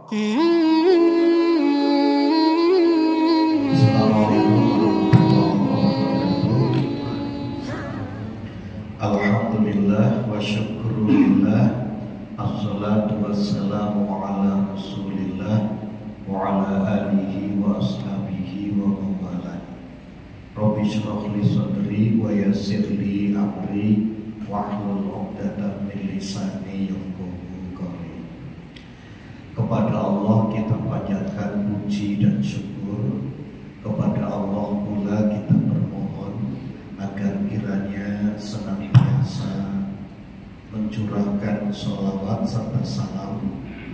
Assalamualaikum warahmatullahi wabarakatuh. Alhamdulillah wa syukurulillah. Assalatu wassalamu ala rasulillah wa ala alihi wa ashabihi wa mawala. Rabbi shrah li sadri wa yassir li amri wahlul 'uqdatam min lisani yafqahu qawli. Kepada Allah kita panjatkan puji dan syukur. Kepada Allah pula kita bermohon agar kiranya senantiasa mencurahkan sholawat serta salam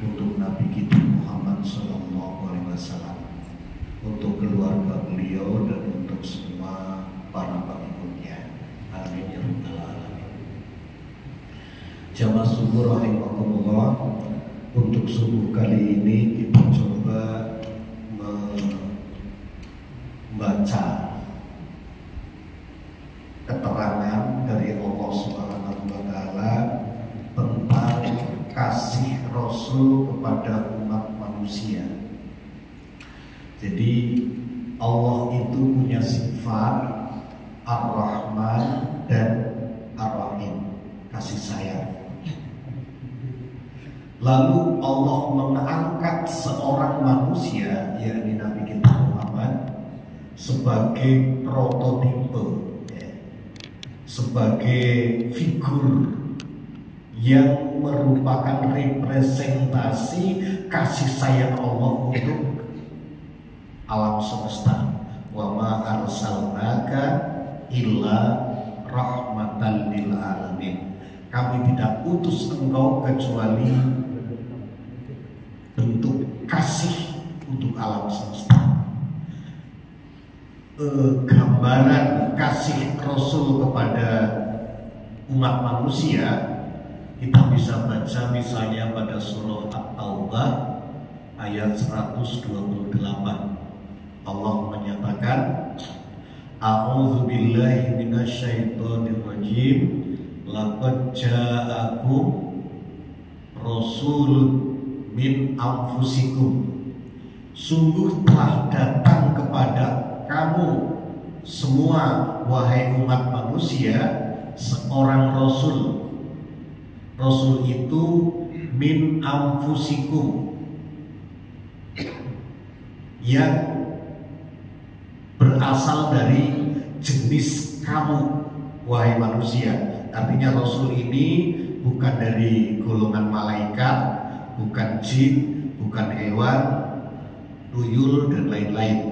untuk Nabi kita Muhammad SAW, untuk keluarga beliau dan untuk semua para pengikutnya. Amin ya rabbal alamin. Jamaah subuh rahimakumullah. Untuk subuh kali ini kita coba membaca keterangan dari Allah Subhanahu wa Ta'ala tentang kasih Rasul kepada umat manusia. Jadi Allah itu punya sifat Ar-Rahman dan Ar-Rahim, kasih sayang. Lalu Allah mengangkat seorang manusia, yakni Nabi kita Muhammad, sebagai prototipe, sebagai figur yang merupakan representasi kasih sayang Allah untuk alam semesta. Wa ma arsalnaka illa rahmatan lil alamin. Kami tidak utus engkau kecuali bentuk kasih untuk alam semesta. Gambaran kasih Rasul kepada umat manusia kita bisa baca misalnya pada surah At-Taubah ayat 128. Allah menyatakan, A'udzu billahi minasyaitonir rajim, laqad ja'akum rasulun min anfusikum, sungguh telah datang kepada kamu semua wahai umat manusia seorang rasul. Rasul itu min anfusikum, yang berasal dari jenis kamu wahai manusia. Artinya Rasul ini bukan dari golongan malaikat, bukan jin, bukan hewan, tuyul dan lain-lain.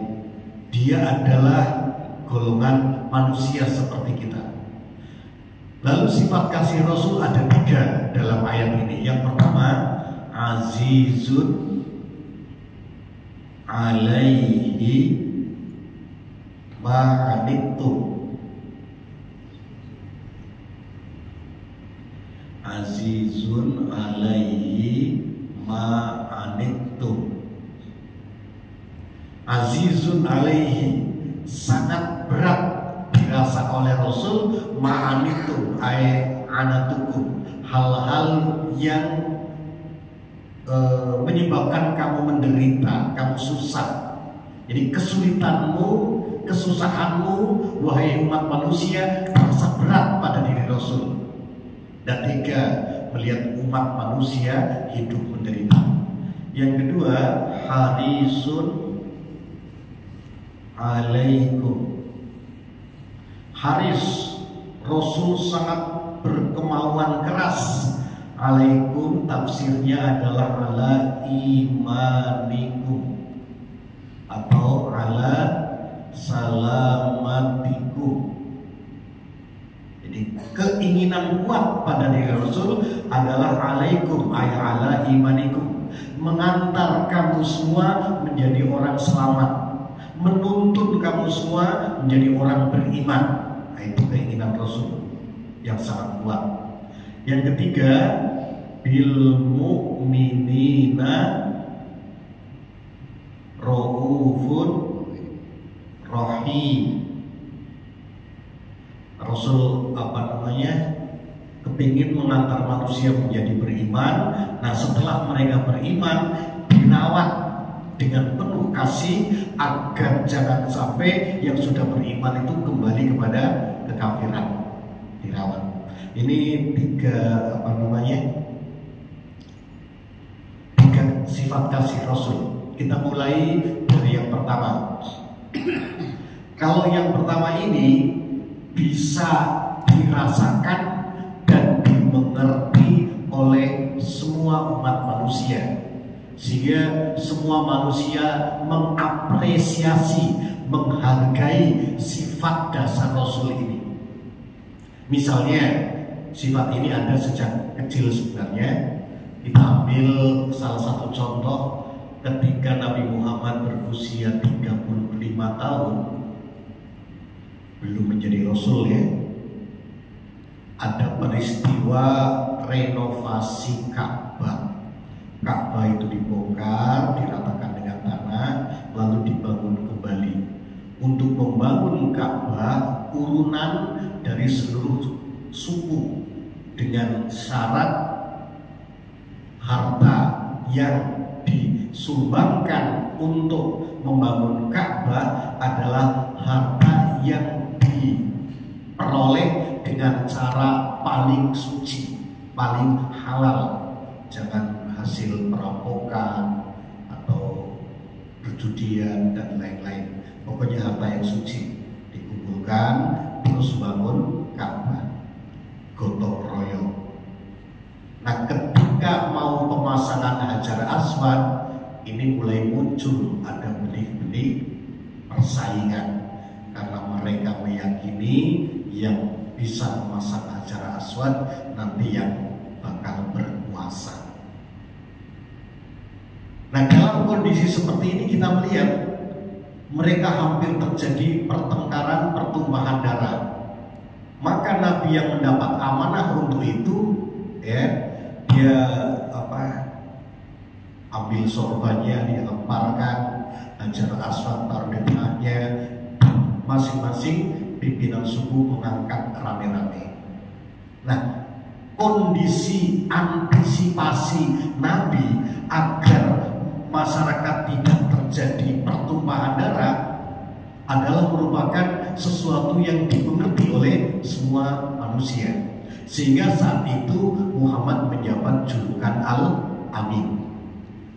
Dia adalah golongan manusia seperti kita. Lalu sifat kasih Rasul ada 3 dalam ayat ini. Yang pertama, azizun alaihi ma'anittum. Azizun alaihi ma'anittum. Azizun alaihi, sangat berat dirasa oleh Rasul, ma'anittum ay anatukum, hal-hal yang menyebabkan kamu menderita, kamu susah. Jadi kesulitanmu, kesusahanmu wahai umat manusia terasa berat pada diri Rasul. Dan 3, melihat umat manusia hidup menderita. Yang kedua, harisun alaikum. Haris, Rasul sangat berkemauan keras. Alaikum tafsirnya adalah ala imanikum atau ala salamatikum. Jadi keinginan kuat pada diri Rasul adalah alaikum ay ala imanikum, mengantar kamu semua menjadi orang selamat, menuntun kamu semua menjadi orang beriman. Nah, itu keinginan Rasul yang sangat kuat. Yang ketiga, bil mu'minina raufun rahim. Rasul kepingin mengantar manusia menjadi beriman. Nah, setelah mereka beriman, dirawat dengan penuh kasih agar jangan sampai yang sudah beriman itu kembali kepada kekafiran. Dirawat. Ini tiga sifat kasih Rasul. Kita mulai dari yang pertama. Kalau yang pertama ini bisa dirasakan dan dimengerti oleh semua umat manusia, sehingga semua manusia mengapresiasi, menghargai sifat dasar Rasul ini. Misalnya sifat ini ada sejak kecil sebenarnya. Kita ambil salah satu contoh ketika Nabi Muhammad berusia 35 tahun, belum menjadi Rasul ya. Ada peristiwa renovasi Ka'bah. Ka'bah itu dibongkar, diratakan dengan tanah, lalu dibangun kembali. Untuk membangun Ka'bah, urunan dari seluruh suku dengan syarat harta yang disumbangkan untuk membangun Ka'bah adalah harta yang diperoleh dengan cara paling suci, paling halal. Jangan hasil perampokan atau perjudian dan lain-lain. Pokoknya harta yang suci dikumpulkan terus bangun Ka'bah, gotong royong. Nah, ketika mau pemasangan Hajar Aswad, ini mulai muncul ada benih-benih persaingan karena mereka meyakini yang bisa memasang Hajar Aswad nanti yang bakal berkuasa. Nah, dalam kondisi seperti ini kita melihat mereka hampir terjadi pertengkaran, pertumpahan darah. Maka Nabi yang mendapat amanah untuk itu, ya, dia ambil sorbannya, dia lemparkan Hajar Aswad, taruh di tengahnya, masing-masing pimpinan suku mengangkat rame-rame. Nah, kondisi antisipasi Nabi agar masyarakat tidak terjadi pertumpahan darah adalah merupakan sesuatu yang dimengerti oleh semua manusia. Sehingga saat itu Muhammad menjabat julukan Al-Amin.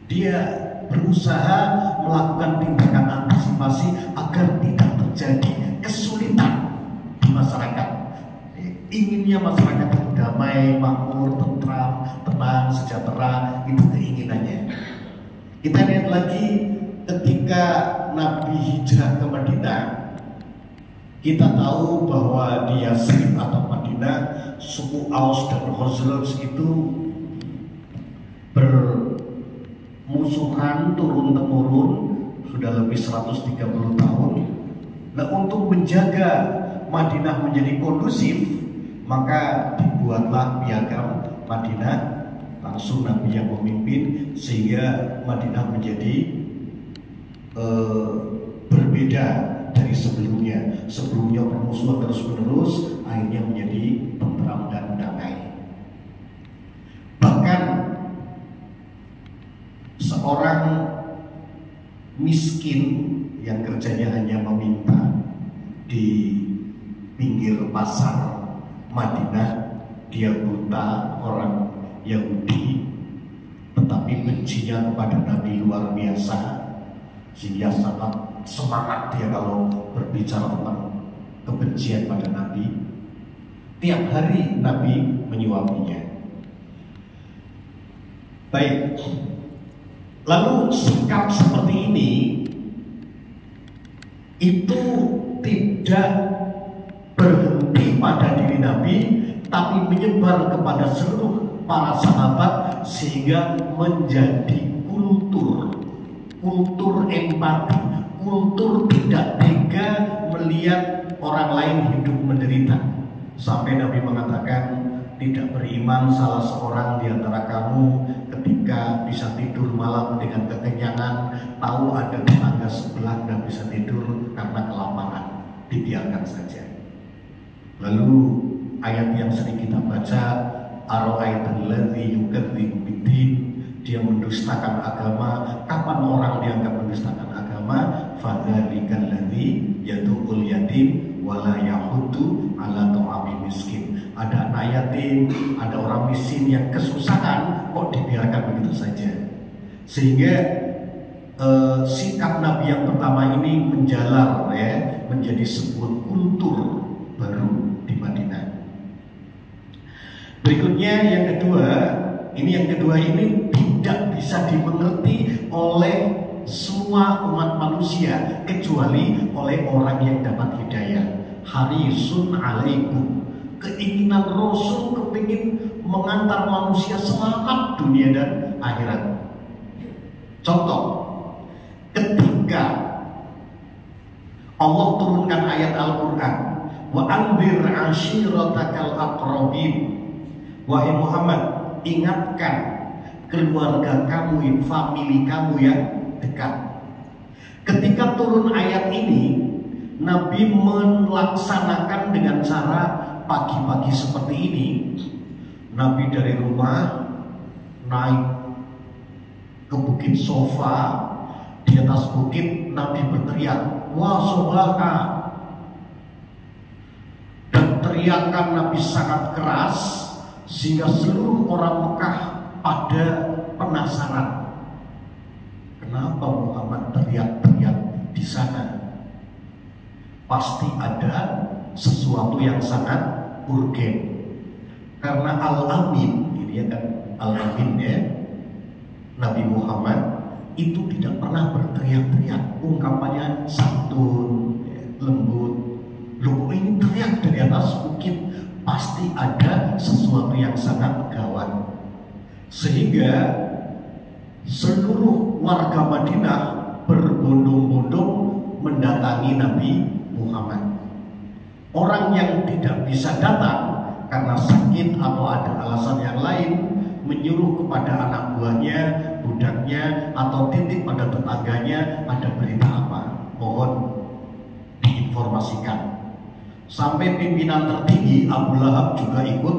Dia berusaha melakukan tindakan antisipasi agar tidak terjadi kesulitan di masyarakat. Inginnya masyarakat itu damai, makmur, tentram, tenang, sejahtera, itu keinginannya. Kita lihat lagi ketika Nabi hijrah ke Madinah. Kita tahu bahwa di Yasrib atau Madinah, suku Aus dan Khazraj itu bermusuhan turun-temurun sudah lebih 130 tahun. Nah, untuk menjaga Madinah menjadi kondusif, maka dibuatlah piagam Madinah, langsung Nabi yang memimpin, sehingga Madinah menjadi berbeda dari sebelumnya. Sebelumnya permusuhan terus-menerus, akhirnya menjadi tentram dan damai. Bahkan seorang miskin yang kerjanya hanya meminta di pinggir pasar Madinah, dia buta, orang Yahudi, tetapi bencinya kepada Nabi luar biasa, sehingga sangat semangat dia kalau berbicara tentang kebencian pada Nabi. Tiap hari Nabi menyuapinya. Baik, lalu sikap seperti ini itu tidak berhenti pada diri Nabi, tapi menyebar kepada seluruh para sahabat sehingga menjadi kultur empati, kultur tidak tega melihat orang lain hidup menderita. Sampai Nabi mengatakan, tidak beriman salah seorang di antara kamu ketika bisa tidur malam dengan kekenyangan, tahu ada tetangga sebelah dan bisa tidur karena kelaparan, dibiarkan saja. Lalu ayat yang sering kita baca, ara'aital ladzi yukadzibu biddin, dia mendustakan agama, Kapan orang dianggap menistakan agama? Fadzalikal ladzi yad'ul yatim wala yahuddu ala ta'amil miskin. Ada anak yatim, ada orang miskin yang kesusahan, kok dibiarkan begitu saja. Sehingga sikap Nabi yang pertama ini menjalar ya, menjadi sebuah kultur baru di Madinah. Berikutnya yang kedua ini tidak bisa dimengerti oleh semua umat manusia kecuali oleh orang yang dapat hidayah. Harisun alaikum, keinginan Rasul kepingin mengantar manusia selamat dunia dan akhirat. Contoh, ketika Allah turunkan ayat Al-Quran, wa anzir ashiratakal aqrabin, wahai Muhammad, ingatkan keluarga kamu, famili kamu yang dekat. Ketika turun ayat ini, Nabi melaksanakan dengan cara pagi-pagi seperti ini. Nabi dari rumah naik ke bukit Sofa. Di atas bukit Nabi berteriak, "Wah Sobaha!" Dan teriakan Nabi sangat keras sehingga seluruh orang Mekah pada penasaran. Kenapa Muhammad teriak-teriak di sana? Pasti ada sesuatu yang sangat urgen. Karena Al-Amin, ini ya kan Al-Amin ya, Nabi Muhammad itu tidak pernah berteriak-teriak, ungkapannya santun, lembut. Loh, ini teriak dari atas bukit, pasti ada sesuatu yang sangat gawat. Sehingga seluruh warga Madinah berbondong-bondong mendatangi Nabi Muhammad. Orang yang tidak bisa datang karena sakit atau ada alasan yang lain, menyuruh kepada anak buahnya, budaknya, atau titip pada tetangganya, ada berita apa, mohon diinformasikan. Sampai pimpinan tertinggi Abu Lahab juga ikut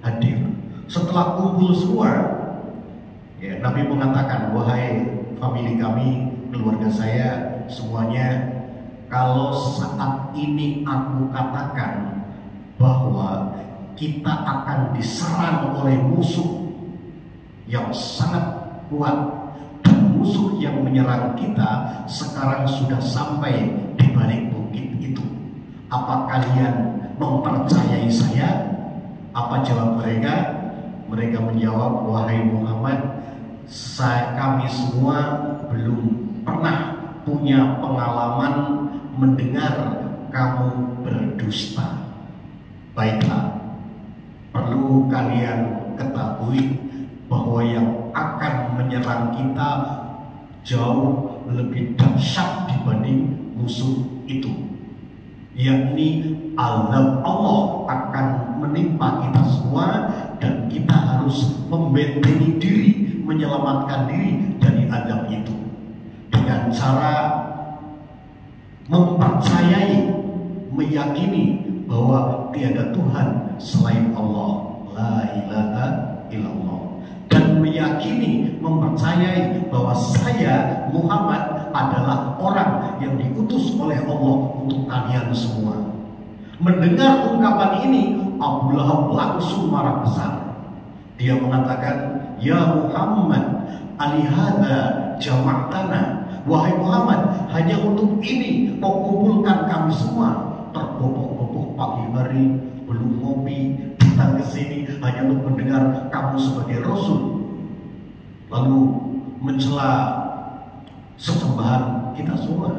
hadir. Setelah kumpul semua, ya, Nabi mengatakan, wahai famili kami, keluarga saya, semuanya, kalau saat ini aku katakan bahwa kita akan diserang oleh musuh yang sangat kuat, dan musuh yang menyerang kita sekarang sudah sampai di balik bukit itu, apa kalian mempercayai saya? Apa jawab mereka? Mereka menjawab, wahai Muhammad, kami semua belum pernah punya pengalaman mendengar kamu berdusta. Baiklah, perlu kalian ketahui bahwa yang akan menyerang kita jauh lebih dahsyat dibanding musuh itu, yakni azab Allah akan menimpa kita semua, dan kita harus membentengi diri, menyelamatkan diri dari azab itu dengan cara mempercayai, meyakini bahwa tiada Tuhan selain Allah, la ilaha illallah, dan meyakini, mempercayai bahwa saya Muhammad adalah orang yang diutus oleh Allah untuk kalian semua. Mendengar ungkapan ini, Abu Lahab langsung marah besar. Dia mengatakan, ya Muhammad, alihada jama'tana, wahai Muhammad, hanya untuk ini kau kumpulkan kami semua. Tergopoh-gopoh pagi hari, belum ngopi, datang ke sini hanya untuk mendengar kamu sebagai Rasul, lalu mencela sesembahan kita semua.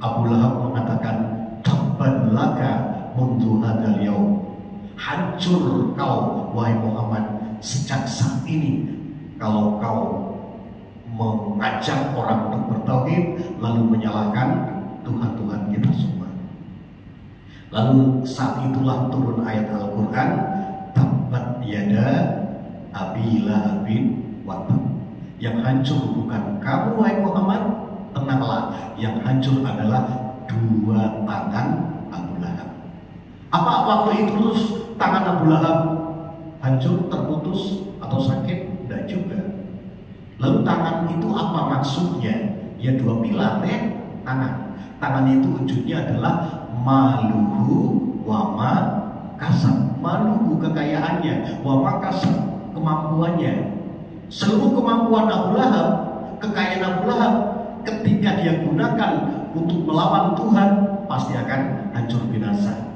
Abu Lahab mengatakan, tabban laka mundu hadzal yaum, hancur kau wahai Muhammad sejak saat ini kalau kau mengajak orang untuk bertauhid lalu menyalahkan Tuhan-Tuhan kita semua. Lalu saat itulah turun ayat Al-Quran, tabbat yada abi lahabin wa tab. Yang hancur bukan kamu wahai Muhammad, tenanglah, yang hancur adalah dua tangan Abu Lahab. Apa waktu itu terus tangan Abu Lahab hancur, terputus, atau sakit? Tidak juga. Lalu tangan itu apa maksudnya? Ya dua pilar ya, tangan. Tangan itu wujudnya adalah maluhu wama kasab. Maluhu kekayaannya, wama kasab kemampuannya. Seluruh kemampuan Abu Lahab, kekayaan Abu Lahab, ketika dia gunakan untuk melawan Tuhan, pasti akan hancur binasa.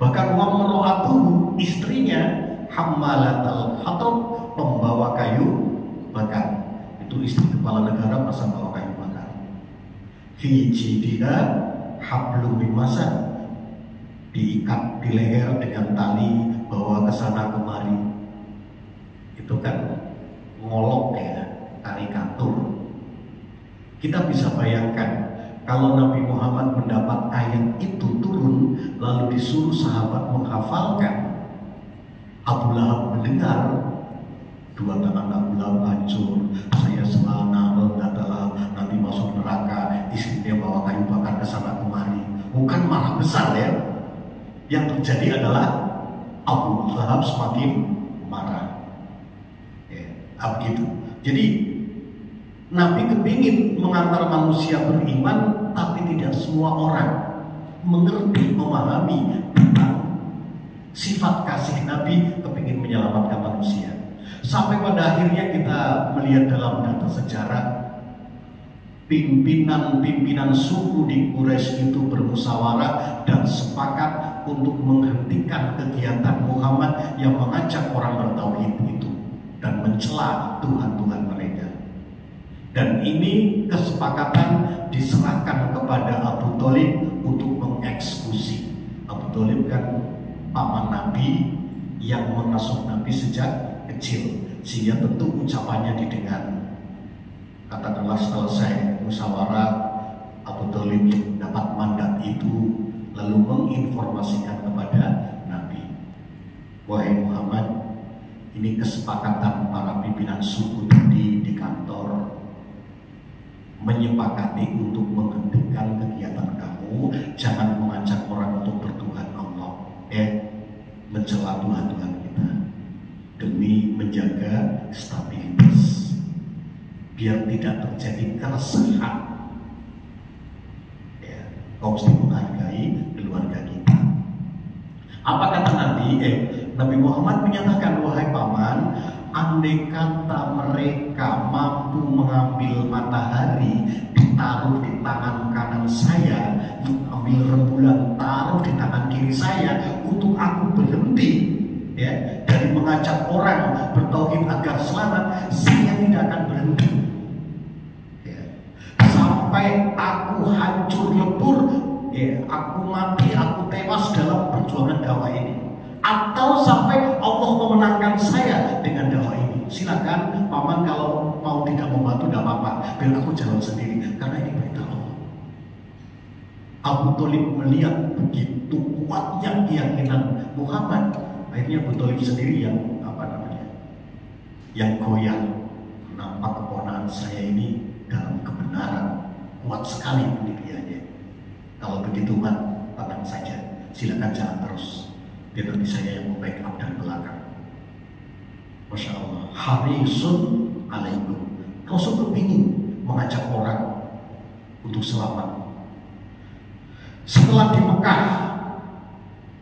Bahkan wamro'atuhu, istrinya, hammalatal hatab, pembawa kayu bakar. Itu istri kepala negara masa bawa kayu bakar. Fi jidha hablum min masad, diikat di leher dengan tali, bawa ke sana kemari. Itu kan ngolok ya, karikatur. Kita bisa bayangkan kalau Nabi Muhammad mendapat ayat itu turun, lalu disuruh sahabat menghafalkan. Abu Lahab mendengar, dua tangan Abu Lahab hancur, saya selana dalam nanti masuk neraka, istrinya bawa kayu bakar ke sana kemari. Bukan marah besar ya. Yang terjadi adalah Abu Lahab semakin marah. Begitu. Jadi Nabi kepingin mengantar manusia beriman, tapi tidak semua orang mengerti, memahami tentang sifat kasih Nabi, kepingin menyelamatkan manusia. Sampai pada akhirnya kita melihat dalam data sejarah, pimpinan suku di Quraisy itu bermusyawarah dan sepakat untuk menghentikan kegiatan Muhammad yang mengajak orang bertauhid itu dan mencela Tuhan-Tuhan mereka. Dan ini kesepakatan diserahkan kepada Abu Thalib untuk mengeksekusi. Abu Thalib kan paman Nabi yang mengasuh Nabi sejak kecil, sehingga tentu ucapannya didengar. Katakanlah selesai musyawarah, Abu Thalib dapat mandat itu lalu menginformasikan kepada Nabi, wahai Muhammad, ini kesepakatan para pimpinan suku tadi di kantor, menyepakati untuk menghentikan kegiatan kamu, jangan mengajak orang untuk bertuhan Allah, mencela Tuhan-Tuhan kita, demi menjaga stabilitas, biar tidak terjadi keresahan. Kau mesti menghargai keluarga kita. Apa kata Nabi? Nabi Muhammad menyatakan, wahai paman, andai kata mereka mampu mengambil matahari, ditaruh di tangan kanan saya, ambil rembulan, taruh di tangan kiri saya, untuk aku berhenti dari mengajak orang bertauhid agar selamat, saya tidak akan berhenti sampai aku hancur lebur, aku mati, aku tewas dalam perjuangan dakwah ini, atau sampai Allah memenangkan saya dengan dakwah ini. Silakan paman, kalau mau tidak membantu tidak apa-apa, biar aku jalan sendiri, karena ini perintah Allah. Abu Thalib melihat begitu kuatnya keyakinan Muhammad, akhirnya Abu Thalib sendiri yang yang goyah. Nampak keponakan saya ini dalam kebenaran, kuat sekali pendiriannya. Kalau begitu man, tenang saja, silakan jalan terus, biar nanti saya yang membackup dari belakang. Masya Allah, harisun alaikum. Rasul kepingin mengajak orang untuk selamat. Setelah di Mekah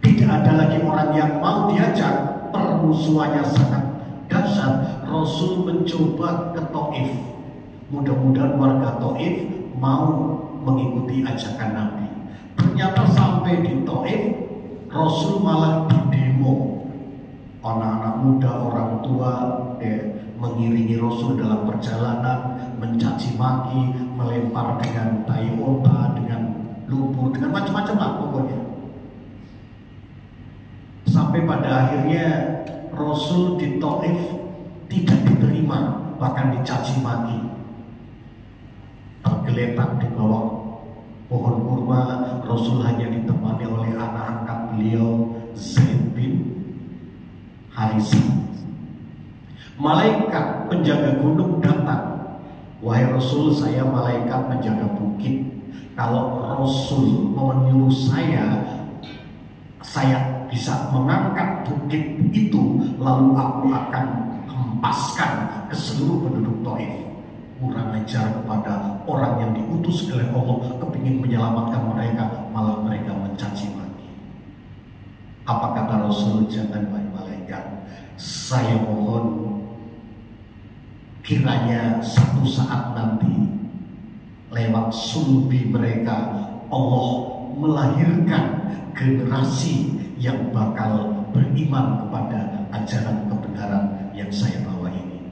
tidak ada lagi orang yang mau diajak, permusuhannya sangat dahsyat. Rasul mencoba ke Taif, mudah-mudahan warga Taif mau mengikuti ajakan Nabi. Ternyata sampai di Taif, Rasul malah didemo. Anak-anak muda, orang tua mengiringi Rasul dalam perjalanan, mencaci maki, melempar dengan tai onta, dengan lumpur, dengan macam-macam lah pokoknya. Sampai pada akhirnya Rasul di Taif tidak diterima, bahkan dicaci maki, tergeletak di bawah pohon kurma. Rasul hanya ditemani oleh anak angkat beliau, Zaid bin Harisah. Malaikat penjaga gunung datang, wahai Rasul, saya malaikat penjaga bukit. Kalau Rasul menyuruh saya bisa mengangkat bukit itu, lalu aku akan hempaskan ke seluruh penduduk Taif. Kurang ajar kepada orang yang diutus oleh Allah, kepingin menyelamatkan mereka, malah mereka mencaci maki. Apa kata Rasul? Jangan wahai malaikat, saya mohon kiranya satu saat nanti lewat sulbi mereka Allah melahirkan generasi yang bakal beriman kepada ajaran kebenaran yang saya bawa ini.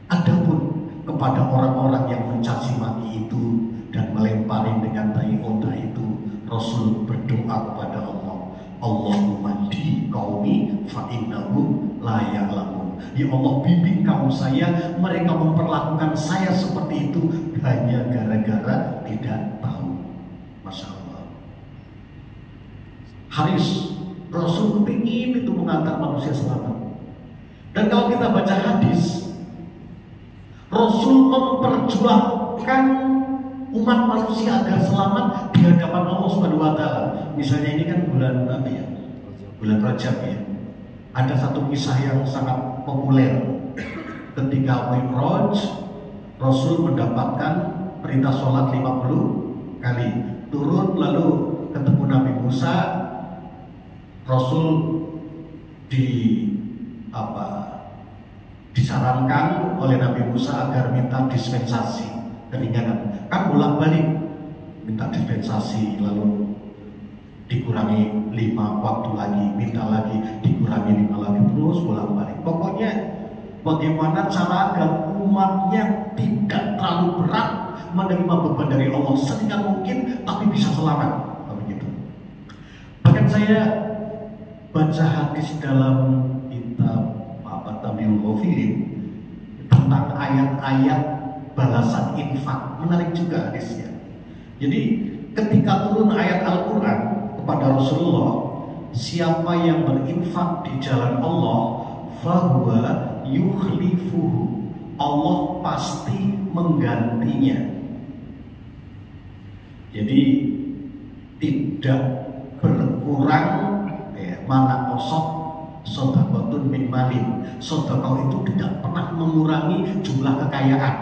Adapun kepada orang-orang yang mencaci maki itu dan melempari dengan tai onta itu, Rasul berdoa kepada Allah, Allahumma di qaumi fa innahum la ya'lamun. Ya Allah, bimbing kaum saya, mereka memperlakukan saya seperti itu hanya gara-gara tidak tahu. Masya Allah. Haris, Rasul kepingin itu mengantar manusia selamat. Dan kalau kita baca hadis, Rasul memperjuangkan umat manusia agar selamat di hadapan Allah Subhanahu wa Ta'ala. Misalnya ini kan bulan apa ya? Bulan Rajab ya. Ada satu kisah yang sangat populer. Ketika Mi'raj, Rasul mendapatkan perintah sholat 50 kali. Turun lalu ketemu Nabi Musa. Rasul disarankan oleh Nabi Musa agar minta dispensasi keringanan. Kan bolak-balik minta dispensasi, lalu dikurangi 5 waktu lagi, minta lagi, dikurangi 5 lagi, terus bolak-balik. Pokoknya bagaimana cara agar umatnya tidak terlalu berat menerima beban dari Allah seringan mungkin, tapi bisa selamat. Begitu. Bahkan saya baca hadis dalam kitab Tamil Ghafilin tentang ayat-ayat balasan infak, menarik juga hadisnya. Jadi ketika turun ayat Al-Quran kepada Rasulullah, siapa yang berinfak di jalan Allah, fahuwa yukhlifuhu, Allah pasti menggantinya. Jadi tidak berkurang mana kosong sodaqotun min malin. Sodaqah itu tidak pernah mengurangi jumlah kekayaan.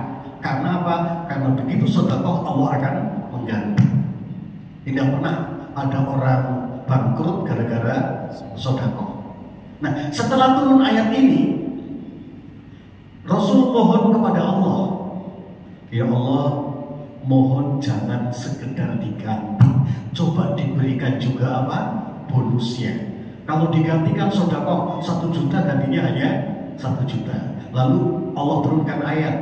Karena apa? Karena begitu sodaqah Allah akan mengganti. Tidak pernah ada orang bangkrut gara-gara sodaqah. Nah, setelah turun ayat ini, Rasul mohon kepada Allah, ya Allah, mohon jangan sekedar diganti, coba diberikan juga apa? Bonusnya. Kalau digantikan sedekah 1 juta, gantinya hanya 1 juta. Lalu Allah turunkan ayat,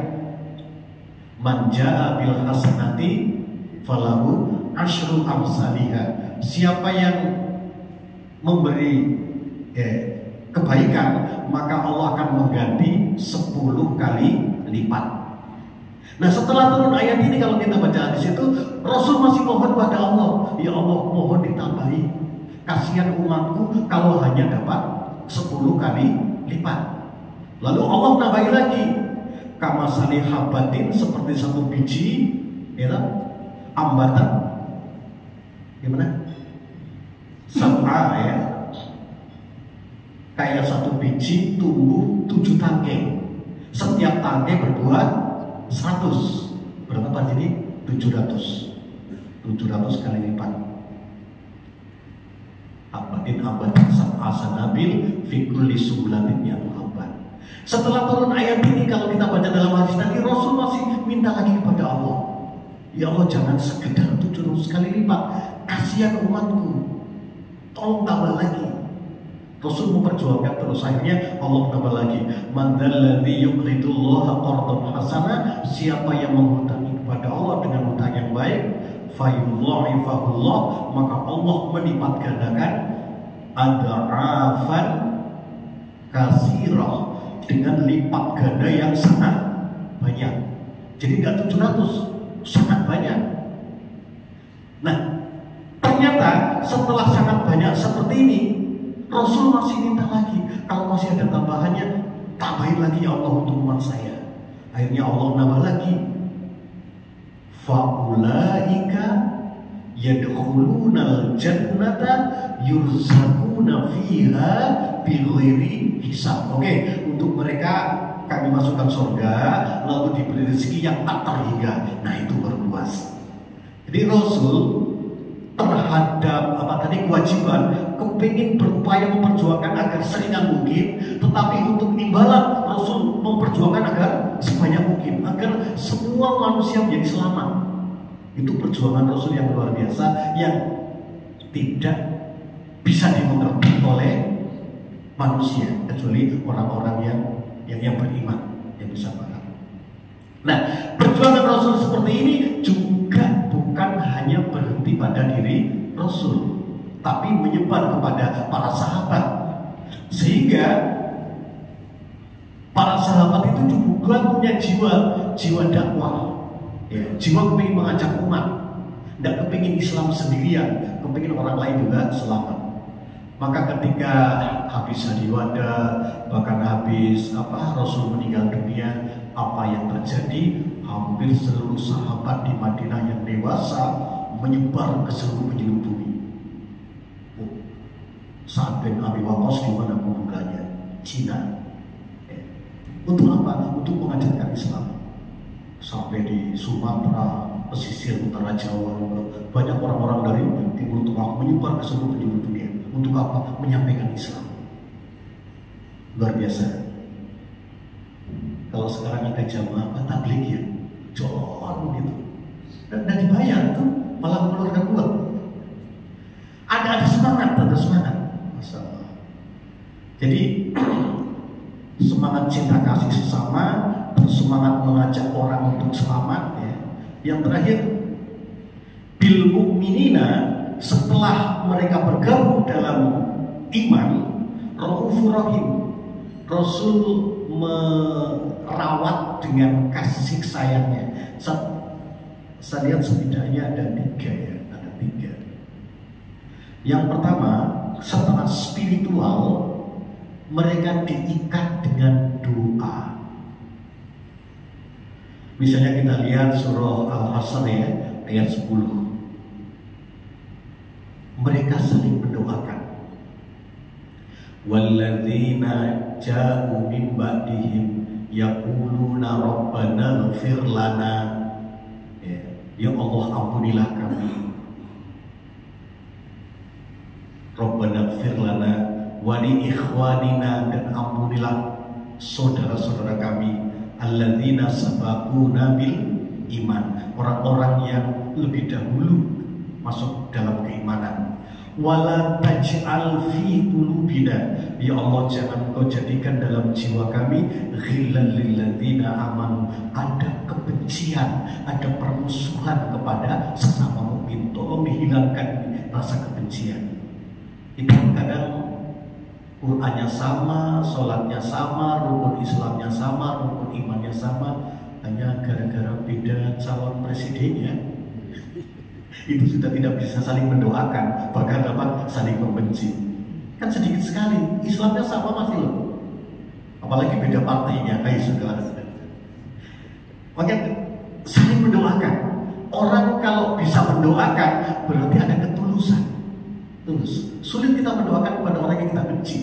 man jaa bil hasanati falahu asyru amsalihha. Siapa yang memberi kebaikan, maka Allah akan mengganti 10 kali lipat. Nah, setelah turun ayat ini, kalau kita baca di situ, Rasul masih mohon pada Allah, ya Allah, mohon ditambahi. Kasihan umatku kalau hanya dapat 10 kali lipat. Lalu Allah nambahi lagi, kama salih habatin, seperti satu biji ambatan, gimana? Sab'a ya, kayak satu biji tumbuh 7 tangkai. Setiap tangkai berbuah 100. Berapa jadi? 700 kali lipat. Abadin sab'asanabil fi kulli subulatin ya Muhammad. Setelah turun ayat ini, kalau kita baca dalam hadis tadi, Rasul masih minta lagi kepada Allah, ya Allah, jangan sekedar 700 kali lipat, kasihan umatku, tolong tambah lagi. Rasul memperjuangkan terus. Akhirnya Allah tambah lagi, man dzalladzi yuqridullaha qardan hasana, siapa yang menghutangi kepada Allah dengan hutang yang baik, fayudha'ifahullah, maka Allah melipat gandakan ad'afan kasirah, dengan lipat ganda yang sangat banyak. Jadi nggak 700, sangat banyak. Nah, ternyata setelah sangat banyak seperti ini, Rasul masih minta lagi, kalau masih ada tambahannya, tambahin lagi ya Allah untuk umat saya. Akhirnya Allah nambah lagi, faulaika yadkhulunal jannata yurzaquna fiha bighairi hisab. Oke, untuk mereka kami masukkan surga lalu diberi rezeki yang tak terhingga. Nah, itu baru luas. Jadi Rasul terhadap kewajiban kepingin berupaya memperjuangkan agar seringan mungkin, tetapi untuk imbalan Rasul memperjuangkan agar sebanyak mungkin, agar semua manusia menjadi selamat. Itu perjuangan Rasul yang luar biasa, yang tidak bisa dimengerti oleh manusia kecuali orang-orang yang beriman, yang bisa paham. Nah, perjuangan Rasul seperti ini juga bukan hanya berhenti pada diri Rasul, tapi menyebar kepada para sahabat, sehingga para sahabat itu juga punya jiwa dakwah, ya, jiwa kepingin mengajak umat, tidak kepingin Islam sendirian, kepingin orang lain juga selamat. Maka ketika habis hari wada, bahkan habis Rasul meninggal dunia, apa yang terjadi? Hampir seluruh sahabat di Madinah yang dewasa menyebar ke seluruh penjuru bumi. Sa'ad bin Abi Waqqas di mana pembukaannya? Cina. Untuk apa? Untuk mengajarkan Islam. Sampai di Sumatera, pesisir utara Jawa, banyak orang-orang dari Timur Tengah menyebar ke seluruh penjuru dunia. Untuk apa? Menyampaikan Islam. Luar biasa. Kalau sekarang ada jamaah tabligh ya, jolon gitu, dan dibayar tuh, malah mengeluarkan uang. Ada semangat, Masya Allah. Jadi semangat cinta kasih sesama, semangat mengajak orang untuk selamat, ya. Yang terakhir, bil mu'minina, setelah mereka bergabung dalam iman, Raufur Rahim, Rasul merawat dengan kasih sayangnya. Saya lihat setidaknya ada tiga. Yang pertama, setelah spiritual, mereka diikat dengan doa. Misalnya kita lihat surah Al-Hasr ya, ayat 10. Mereka saling mendoakan. Walladzina ja'u min ba'dihim yaquluna rabbana ighfir lana. Ya Allah, ampunilah kami. Rabbana ighfir lana wa li ikhwanina, dan ampunilah saudara-saudara kami alladzina sabaquna bil iman, orang-orang yang lebih dahulu masuk dalam keimanan. Wala taj'al fi qulubina, ya Allah, jangan kau jadikan dalam jiwa kami ghillan lil ladzina amanu, ada kebencian, ada permusuhan kepada sesama mukmin. Tolong dihilangkan rasa kebencian. Itu kadang Qur'annya sama, sholatnya sama, rukun Islamnya sama, rukun imannya sama, hanya gara-gara beda calon presidennya itu sudah tidak bisa saling mendoakan, bahkan dapat saling membenci. Kan sedikit sekali, Islamnya sama masih loh, apalagi beda partainya, sudah. Maka saling mendoakan. Orang kalau bisa mendoakan berarti ada ketulusan. Tulus. Sulit kita mendoakan kepada orang yang kita benci.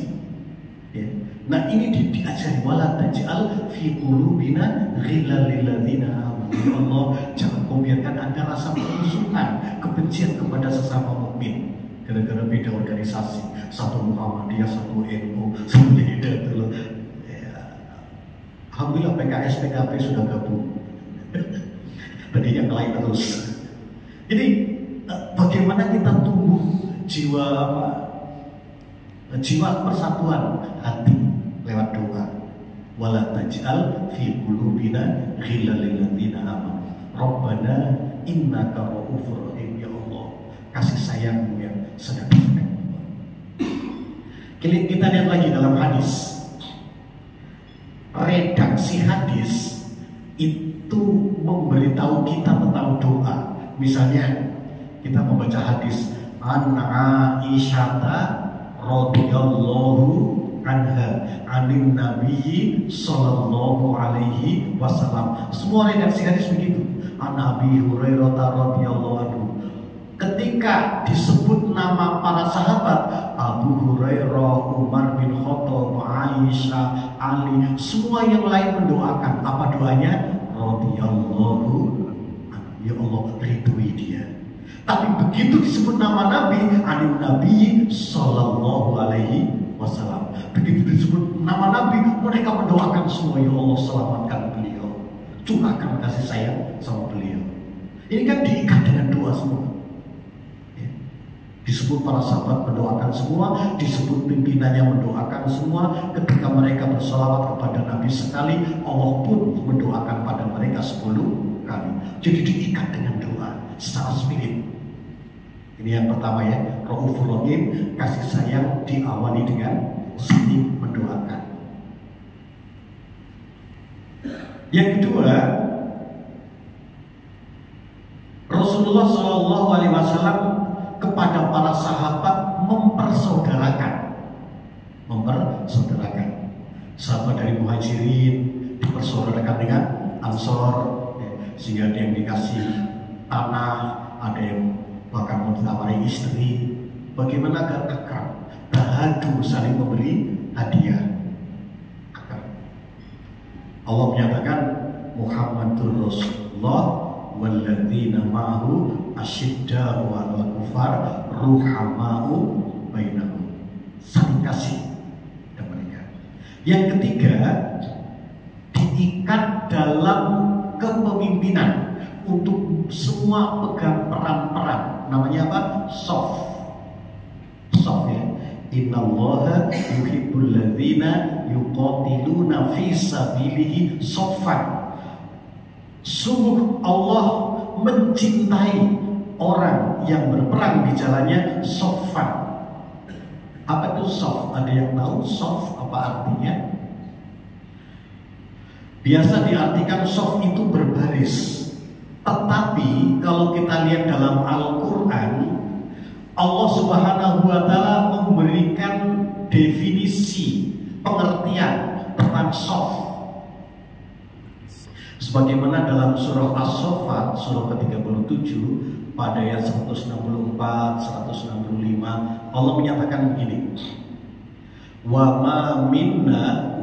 Ya. Nah, ini diajari, wala taj'al fi qulubina ghillan lil ladzina amanu. Ya Allah, jangan kau biarkan ada rasa permusuhan, kebencian kepada sesama mukmin gara-gara beda organisasi, satu Muhammadiyah, satu NU, satu Hidayatul. Ya. Alhamdulillah PKS, PKB sudah gabung. Tadi yang lain terus. Jadi bagaimana kita tumbuh jiwa persatuan hati lewat doa. Wala taj'al fi qulubina ghillan lil ladzina amanu rabbana innaka ra'ufur rahim. Ya Allah, kasih sayangmu yang sedang-sedang. Kita lihat lagi dalam hadis. Redaksi hadis itu memberitahu kita tentang doa. Misalnya kita membaca hadis an Aisyata radhiyallahu anha anin nabiyyi sallallahu alaihi wasallam. Semua redaksi hadis begitu. An Abi Hurairah radhiyallahu anhu, ketika disebut nama para sahabat, Abu Hurairah, Umar bin Khattab, Aisyah, Ali, semua yang lain mendoakan. Apa doanya? Radhiyallahu anhu, ya Allah ridhoi dia. Tapi begitu disebut nama Nabi, anin Nabi Sallallahu Alaihi Wasallam, begitu disebut nama Nabi, mereka mendoakan semua, ya Allah selamatkan beliau, curahkan kasih sayang sama beliau. Ini kan diikat dengan doa semua. Disebut para sahabat mendoakan semua, disebut pimpinannya mendoakan semua. Ketika mereka berselawat kepada Nabi sekali, Allah pun mendoakan pada mereka 10 kali. Jadi diikat dengan doa secara spirit. Ini yang pertama ya, Raufur Rahim, kasih sayang diawali dengan sini mendoakan. Yang kedua, Rasulullah SAW kepada para sahabat mempersaudarakan. Sahabat dari Muhajirin dipersaudarakan dengan Ansor, sehingga ada yang dikasih tanah, ada yang bahkan menawari istri. Bagaimana agar akrab, tahadu, saling memberi hadiah. Allah menyatakan Muhammadur Rasulullah walladzina ma'ahu asyidda'u 'alal kufar ruhama'u bainahum, saling kasih dan mereka. Yang ketiga, diikat dalam kepemimpinan untuk semua pegang peran-peran. Namanya apa? Soft ya. Innallaha yuhibbul ladzina yuqatiluna fi sabilihi soffan. Sungguh Allah mencintai orang yang berperang di jalannya soffan. Apa itu soft? Ada yang tahu soft apa artinya? Biasa diartikan soft itu berbaris. Tetapi kalau kita lihat dalam Al-Quran, Allah Subhanahu wa Ta'ala memberikan definisi pengertian tentang soft. Sebagaimana dalam surah As-Saffat, surah ke-37 pada ayat 164, 165, Allah menyatakan begini. Wa ma minna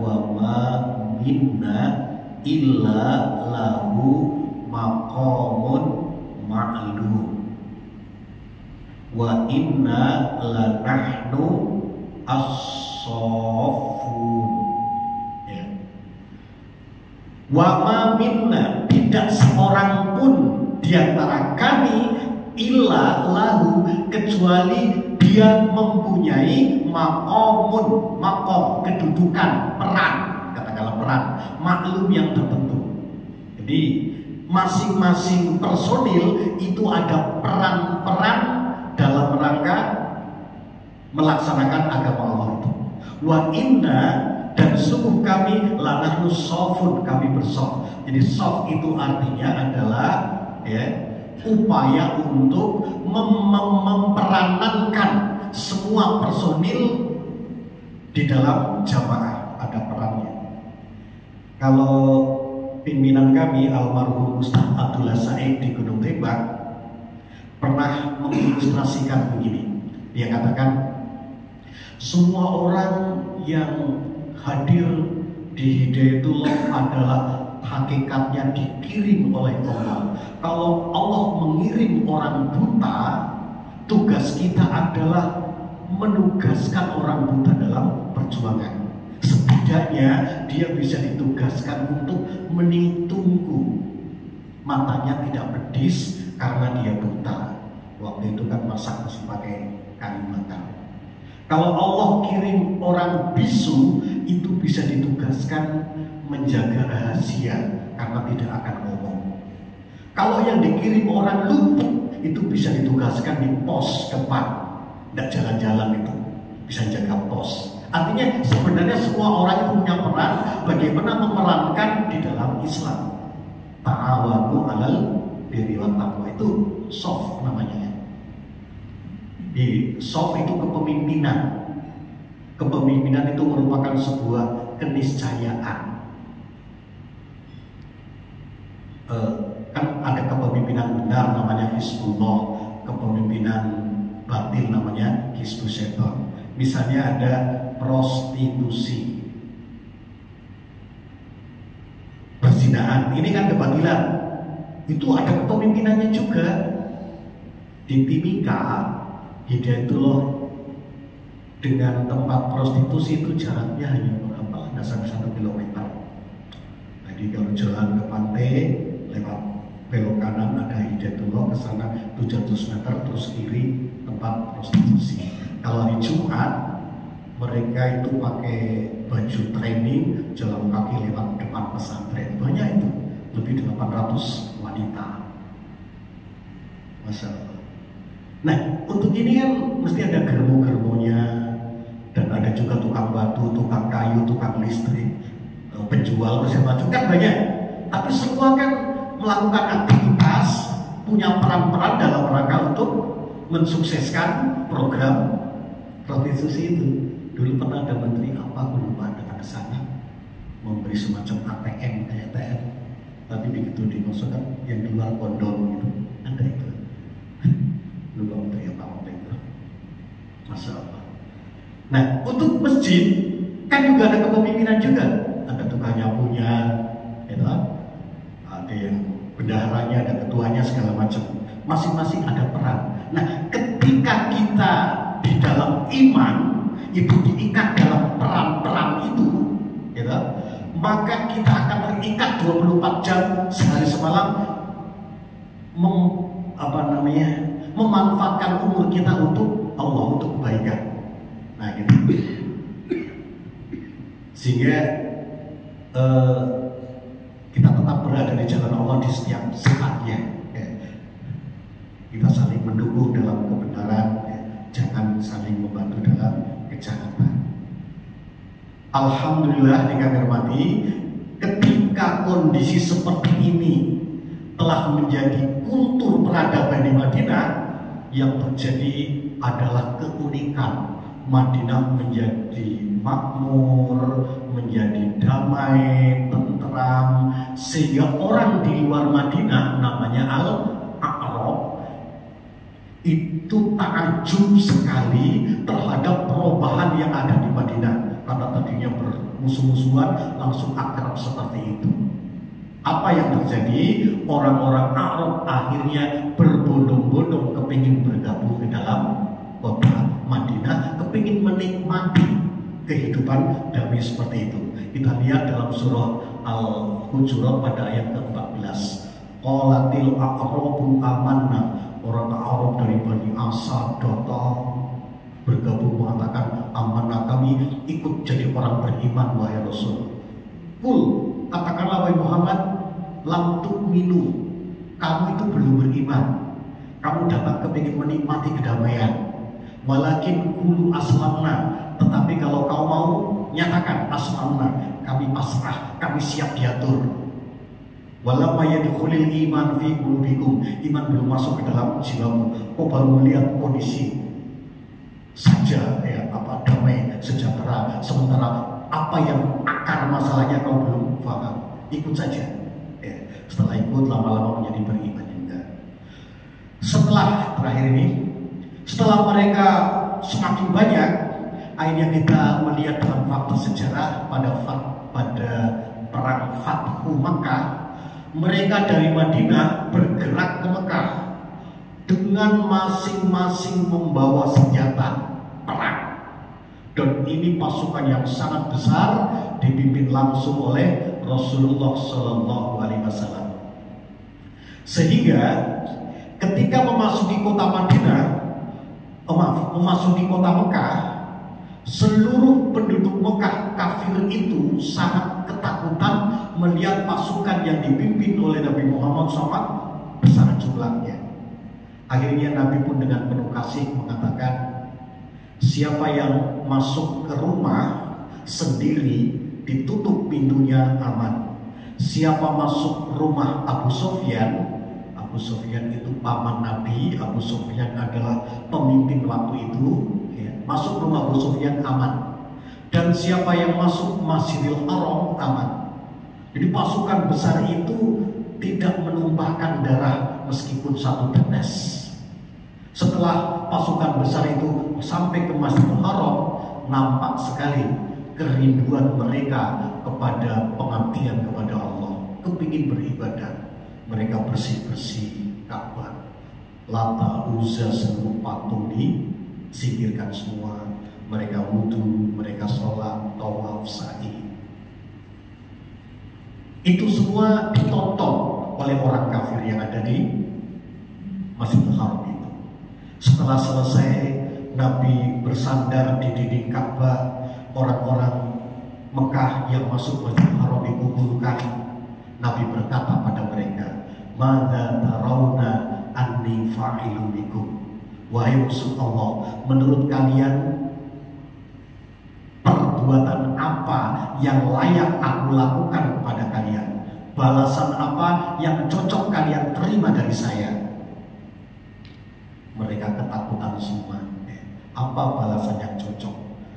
illa lahu maqamun ma'lum wa inna lanahnu as-saffun. Wa ma minna, tidak seorang pun di antara kami illa lahu, kecuali dia mempunyai maqamun, maqam, kedudukan, peran, katakanlah peran maklum yang tertentu. Jadi masing-masing personil itu ada peran-peran dalam rangka melaksanakan agama Allah itu. Wa inna, dan sungguh kami lanahnu sofun, kami bersof. Jadi sof itu artinya adalah upaya untuk memperanankan semua personil di dalam jamaah, ada perannya. Kalau pimpinan kami almarhum Ustaz Abdullah Said di Gunung Tembak pernah mengilustrasikan begini. Dia katakan, semua orang yang hadir di Hidayatullah adalah hakikatnya dikirim oleh Allah. Kalau Allah mengirim orang buta, tugas kita adalah menugaskan orang buta dalam perjuangan. Setidaknya dia bisa ditugaskan untuk menitungku, matanya tidak pedis karena dia buta. Waktu itu kan masak masih pakai kayu bakar. Kalau Allah kirim orang bisu, itu bisa ditugaskan menjaga rahasia karena tidak akan ngomong. Kalau yang dikirim orang lumpuh, itu bisa ditugaskan di pos depan, tidak jalan-jalan, itu bisa jaga pos. Artinya sebenarnya semua orang itu punya peran bagaimana memerankan di dalam Islam. Ta'awanu 'alal birri wat taqwa, itu soft namanya. Di soft itu kepemimpinan. Kepemimpinan itu merupakan sebuah keniscayaan. Kan ada kepemimpinan benar namanya Hizbullah, kepemimpinan batin namanya Hizbus Syaitan. Misalnya ada prostitusi, perzinahan, ini kan kebatilan. Itu ada kepemimpinannya juga. Di Timika, Hidayatullah, dengan tempat prostitusi itu jaraknya hanya berapa? Ada 1 kilometer. Jadi kalau jalan ke pantai lewat belok kanan ada Hidayatullah, ke sana 700 meter terus kiri tempat prostitusi. Kalau hari Jumat mereka itu pakai baju training jalan kaki lewat depan pesantren. Banyak itu, lebih 800 wanita. Masya Allah. Nah, untuk ini kan mesti ada germo-germonya, dan ada juga tukang batu, tukang kayu, tukang listrik, penjual, macam-macam kan banyak. Tapi semua kan melakukan aktivitas, punya peran-peran dalam rangka untuk mensukseskan program prostitusi itu. Dulu pernah ada menteri apa, aku lupa, datang ke sana memberi semacam ATM kayak ATM, tapi begitu dimasukkan yang di luar kondom gitu, ada itu. Lupa menteri apa waktu itu. Masya Allah. Nah, untuk masjid kan juga ada kepemimpinan juga. Ada tukang nyapunya, ya, ada yang bendaharanya, ada ketuanya, segala macam. Masing-masing ada peran. Nah, ketika kita di dalam iman itu diikat dalam peran-peran itu, ya, maka kita akan terikat 24 jam sehari semalam memanfaatkan umur kita untuk Allah, untuk kebaikan. Nah, gitu. Sehingga kita tetap berada di jalan Allah di setiap saatnya. Ya. Kita saling mendukung dalam kebenaran, ya. Jangan saling membantu dalam kejahatan. Alhamdulillah, dikami hormati, ketika kondisi seperti ini telah menjadi kultur peradaban di Madinah, yang terjadi adalah keunikan. Madinah menjadi makmur, menjadi damai, tentram, sehingga orang di luar Madinah, namanya Al-A'rab, itu takjub sekali terhadap perubahan yang ada di Madinah. Karena tadinya bermusuh-musuhan, langsung akrab seperti itu. Apa yang terjadi? Orang-orang Arab akhirnya berbondong-bondong kepingin bergabung ke dalam kota Madinah, kepingin menikmati kehidupan damai seperti itu. Kita lihat dalam surah Al-Hujurat pada ayat ke-14. Qalatil a'rabu amanna. Orang Arab dari Bani Asad datang bergabung mengatakan, amanah, kami ikut jadi orang beriman wahai Rasul. Kul, katakanlah wahai Muhammad, lam tu'minu, kamu itu belum beriman. Kamu datang kepingin menikmati kedamaian. Walakin kulu aslamna, tetapi kalau kau mau nyatakan aslamna, kami pasrah, kami siap diatur. Walamma yadkhulul iman fi qulubikum, iman belum masuk ke dalam jiwamu. Kau baru melihat kondisi saja, ya, apa damai, sejahtera, sementara apa yang akar masalahnya kau belum paham. Ikut saja, ya. Setelah ikut, lama-lama menjadi beriman juga. Setelah terakhir ini, setelah mereka semakin banyak, akhirnya kita melihat dalam fakta sejarah pada perang Fathu Makkah, mereka dari Madinah bergerak ke Mekah dengan masing-masing membawa senjata perang. Dan ini pasukan yang sangat besar dipimpin langsung oleh Rasulullah SAW. Sehingga ketika memasuki kota Mekah, seluruh penduduk Mekah kafir itu sangat ketakutan melihat pasukan yang dipimpin oleh Nabi Muhammad SAW besar jumlahnya. Akhirnya Nabi pun dengan penuh kasih mengatakan, siapa yang masuk ke rumah sendiri ditutup pintunya aman. Siapa masuk rumah Abu Sufyan itu paman Nabi, Abu Sufyan adalah pemimpin waktu itu, ya. Masuk rumah Abu Sufyan aman. Dan siapa yang masuk Masjidil Haram aman. Jadi pasukan besar itu tidak menumpahkan darah meskipun satu tetes. Setelah pasukan besar itu sampai ke Masjidil Haram, nampak sekali kerinduan mereka kepada pengabdian kepada Allah, kepingin beribadah. Mereka bersih-bersih Ka'bah, Lata, Uzza, seluruh patung disingkirkan semua. Mereka wudhu, mereka sholat, tawaf, sa'i. Itu semua ditonton oleh orang kafir yang ada di Masjidil Haram itu. Setelah selesai, Nabi bersandar di dinding Ka'bah. Orang-orang Mekah yang masuk Masjidil Haram dikumpulkan. Nabi berkata pada mereka, "Madza tarawna anni fa'ilu bikum?" Wahai musuh Allah, menurut kalian perbuatan apa yang layak aku lakukan kepada kalian? Balasan apa yang cocok kalian terima dari saya? Mereka ketakutan semua. Apa balasan yang cocok?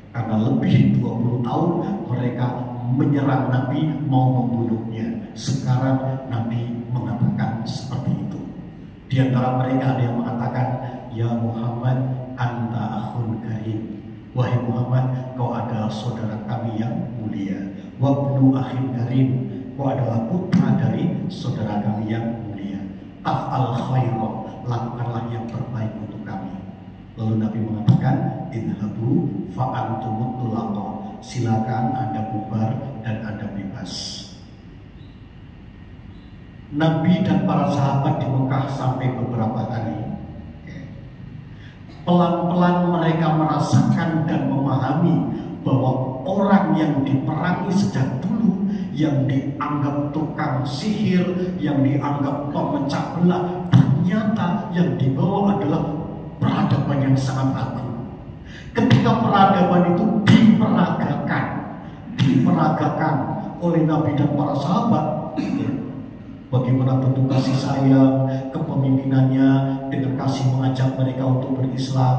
Karena lebih 20 tahun mereka menyerang Nabi, mau membunuhnya. Sekarang Nabi mengatakan seperti itu. Di antara mereka ada yang mengatakan, "Ya Muhammad, anta akhun karim." Wahai Muhammad, kau adalah saudara kami yang mulia. Wabnu akhin karim, kau adalah putra dari saudara kami yang mulia. Taf'al khairah, lakukanlah yang terbaik untuk kami. Lalu Nabi mengatakan, idhabu fa'antumut tulaqa, silakan Anda bubar dan Anda bebas. Nabi dan para sahabat di Mekah sampai beberapa kali. Pelan-pelan mereka merasakan dan memahami bahwa orang yang diperangi sejak dulu, yang dianggap tukang sihir, yang dianggap pemecah belah, ternyata yang dibawa adalah peradaban yang sangat agung. Ketika peradaban itu diperagakan oleh Nabi dan para sahabat, bagaimana bentuk kasih sayang kepemimpinannya dengan kasih mengajak mereka untuk berislam.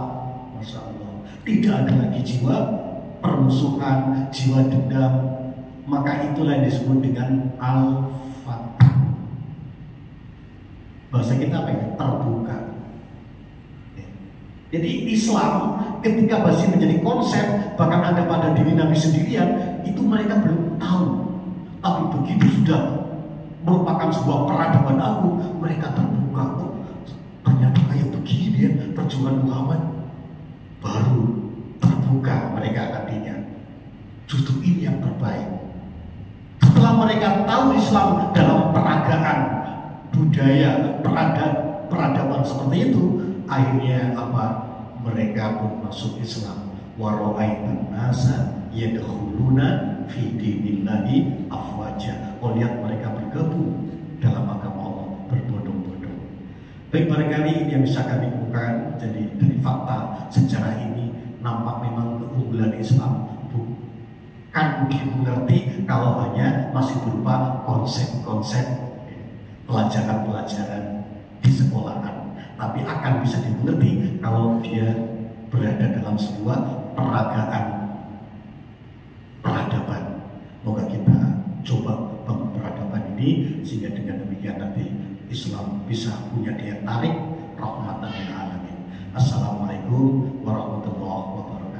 Masya Allah, tidak ada lagi jiwa permusuhan, jiwa dendam. Maka itulah yang disebut dengan al-fatah. Bahasa kita apa ya? Terbuka. Jadi Islam ketika masih menjadi konsep, bahkan ada pada diri Nabi sendirian, itu mereka belum tahu. Tapi begitu sudah merupakan sebuah peradaban agung, mereka terbuka. Oh, ternyata kayak begini ya perjuangan Muhammad. Baru terbuka mereka hatinya. Justru ini yang terbaik. Setelah mereka tahu Islam dalam peragaan budaya, peradaban seperti itu, akhirnya apa? Mereka pun masuk Islam. Wa ra'aitan nasa yadkhuluna fi dinillahi afwaja. Oh, lihat mereka bergabung dalam agama Allah berbondong-bondong. Baik, barangkali ini yang bisa kami bukan. Jadi dari fakta sejarah ini nampak memang keunggulan Islam bukan dimengerti kalau hanya masih berupa konsep-konsep pelajaran-pelajaran di sekolahan. Tapi akan bisa dimengerti kalau dia berada dalam sebuah peragaan peradaban. Moga kita coba bangun peradaban ini sehingga dengan demikian nanti Islam bisa punya daya tarik rahmatan lil alamin. Assalamualaikum warahmatullahi wabarakatuh.